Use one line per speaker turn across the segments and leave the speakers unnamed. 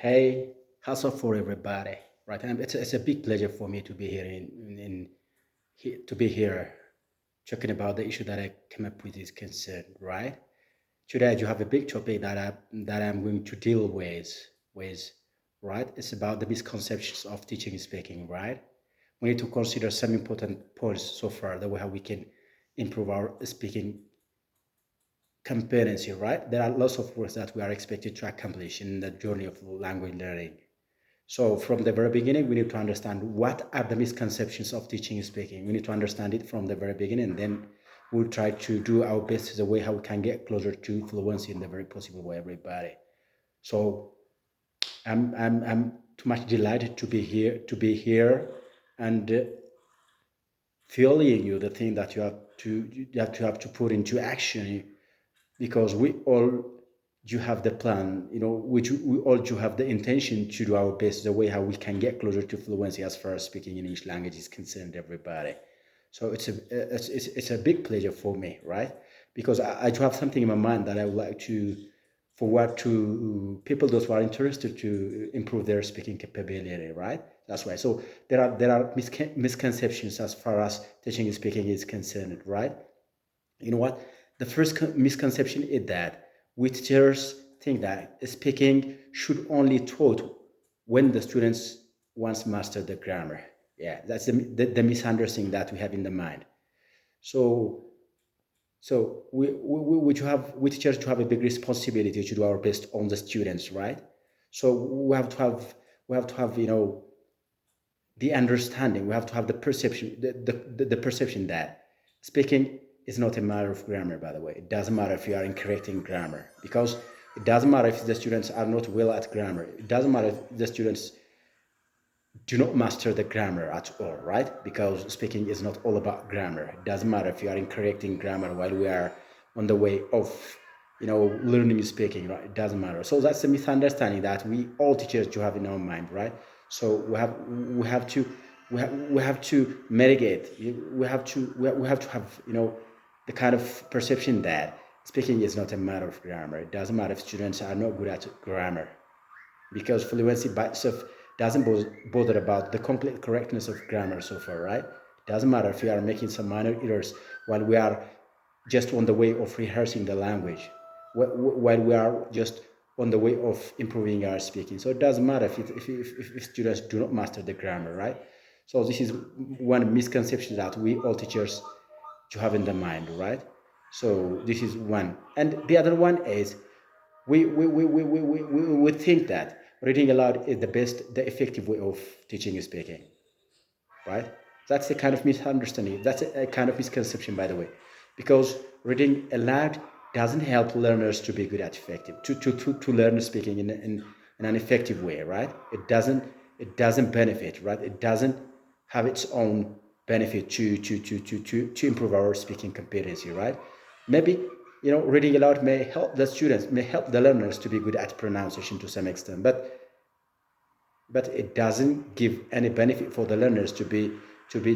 Hey, how's up for everybody? Right, and it's a big pleasure for me to be here to be here talking about the issue that I came up with is concerned. Right, today you have a big topic that I'm going to deal with. Right, it's about the misconceptions of teaching and speaking. Right, we need to consider some important points so far the way how we can improve our speaking competency. Right, there are lots of work that we are expected to accomplish in the journey of language learning. So from the very beginning, we need to understand what are the misconceptions of teaching and speaking. We need to understand it from the very beginning, and then we'll try to do our best the way how we can get closer to fluency in the very possible way, everybody. So I'm too much delighted to be here, and feeling you the thing that you have to put into action because we all do have the plan, which we all do have the intention to do our best the way how we can get closer to fluency as far as speaking English language is concerned, everybody. So it's a big pleasure for me, right? Because I do have something in my mind that I would like to forward to people those who are interested to improve their speaking capability, right? That's why. So there are misconceptions as far as teaching and speaking is concerned, right? You know what? The first misconception is that we teachers think that speaking should only taught when the students once mastered the grammar. Yeah, that's the misunderstanding that we have in the mind. So we teachers to have a big responsibility to do our best on the students, right? So we have to have the understanding. We have to have the perception, the perception that speaking is not a matter of grammar. By the way, it doesn't matter if you are incorrect in grammar, because it doesn't matter if the students are not well at grammar. It doesn't matter if the students do not master the grammar at all, right? Because speaking is not all about grammar. It doesn't matter if you are incorrect in grammar while we are on the way of, learning speaking, right? It doesn't matter. So that's a misunderstanding that we all teachers do have in our mind, right? So we have to mitigate. We have to have the kind of perception that speaking is not a matter of grammar. It doesn't matter if students are not good at grammar, because fluency by itself doesn't bother about the complete correctness of grammar so far, right? It doesn't matter if we are making some minor errors while we are just on the way of rehearsing the language, while we are just on the way of improving our speaking. So it doesn't matter if students do not master the grammar, right? So this is one misconception that we all teachers to have in the mind, right? So this is one. And the other one is we think that reading aloud is the best, the effective way of teaching and speaking, right? That's a kind of misunderstanding. That's a kind of misconception, by the way, because reading aloud doesn't help learners to be good at effective to learn speaking in an effective way, right? It doesn't benefit, right? It doesn't have its own benefit to improve our speaking competency, right? Maybe reading aloud may help the students, may help the learners to be good at pronunciation to some extent, but it doesn't give any benefit for the learners to be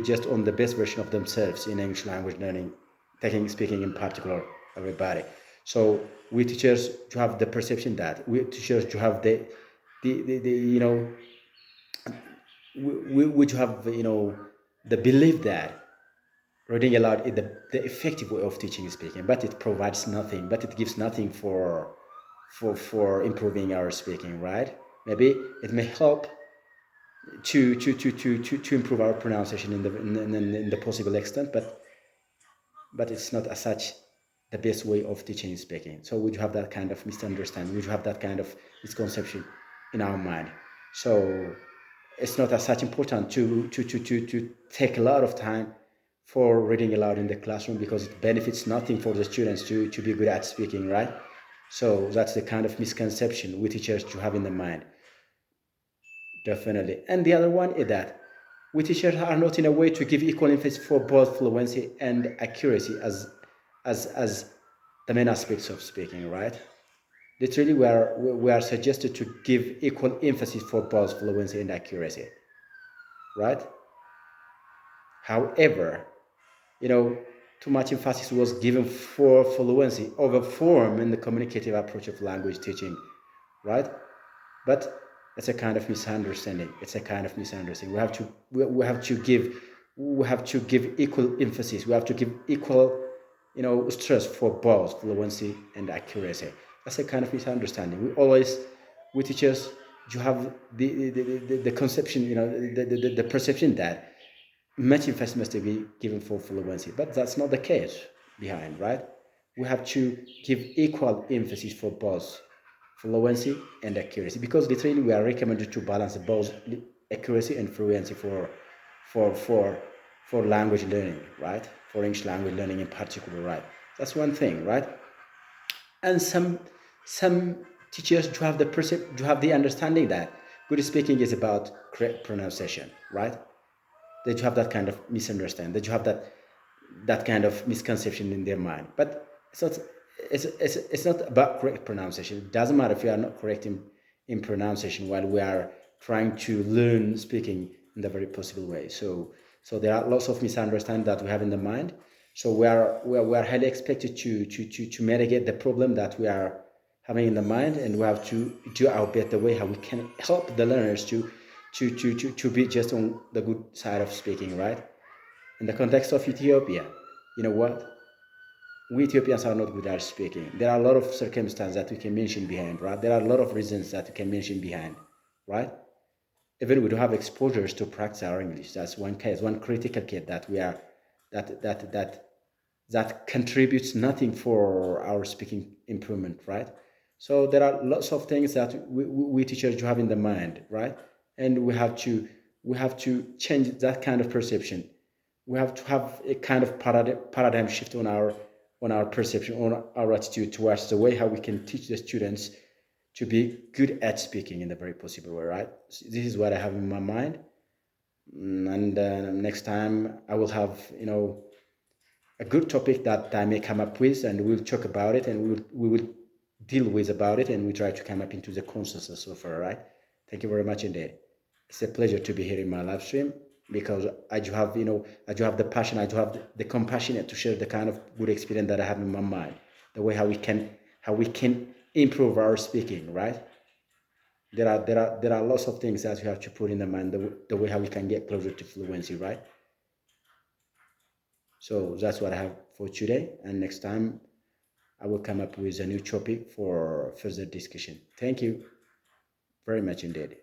just on the best version of themselves in English language learning, taking speaking in particular, everybody. So we teachers to have the perception that we teachers to have the we to have the belief that reading aloud is the effective way of teaching and speaking, but it provides nothing, but it gives nothing for improving our speaking, right? Maybe it may help to improve our pronunciation in the possible extent, but it's not as such the best way of teaching and speaking. So we have that kind of misunderstanding, we have that kind of misconception in our mind. So it's not as such important to take a lot of time for reading aloud in the classroom, because it benefits nothing for the students to be good at speaking, right? So that's the kind of misconception we teachers to have in the mind. Definitely. And the other one is that we teachers are not in a way to give equal emphasis for both fluency and accuracy as the main aspects of speaking, right? Literally, we are suggested to give equal emphasis for both fluency and accuracy, right? However, you know, too much emphasis was given for fluency over form in the communicative approach of language teaching, right? But It's a kind of misunderstanding. It's a kind of misunderstanding. We have to give equal emphasis. We have to give equal, stress for both fluency and accuracy. That's a kind of misunderstanding. We teachers, you have the conception, the perception that much emphasis must be given for fluency, but that's not the case behind, right? We have to give equal emphasis for both fluency and accuracy, because literally we are recommended to balance both accuracy and fluency for for for language learning, right? For English language learning in particular, right? That's one thing, right? And some teachers do have the understanding that good speaking is about correct pronunciation, right? They do have that kind of misunderstanding. They do have that kind of misconception in their mind. But it's not about correct pronunciation. It doesn't matter if you are not correct in pronunciation while we are trying to learn speaking in the very possible way. So there are lots of misunderstanding that we have in the mind. So we are highly expected to mitigate the problem that we are having in the mind, and we have to do our best the way how we can help the learners to be just on the good side of speaking, right? In the context of Ethiopia, you know what? We Ethiopians are not good at speaking. There are a lot of circumstances that we can mention behind, right? There are a lot of reasons that we can mention behind, right? Even we don't have exposures to practice our English. That's one case, one critical case that we are that contributes nothing for our speaking improvement, right? So there are lots of things that we teachers have in the mind, right? And we have to change that kind of perception. We have to have a kind of paradigm shift on our perception, on our attitude towards the way how we can teach the students to be good at speaking in the very possible way, right? So this is what I have in my mind. And next time I will have, a good topic that I may come up with, and we'll talk about it, and we will deal with about it, and we try to come up into the consensus so far, right? Thank you very much indeed. It's a pleasure to be here in my live stream, because I do have, I do have the passion, I do have the compassion to share the kind of good experience that I have in my mind, the way how we can improve our speaking, right? There are lots of things that you have to put in the mind, the way how we can get closer to fluency, right? So that's what I have for today. And next time I will come up with a new topic for further discussion. Thank you very much indeed.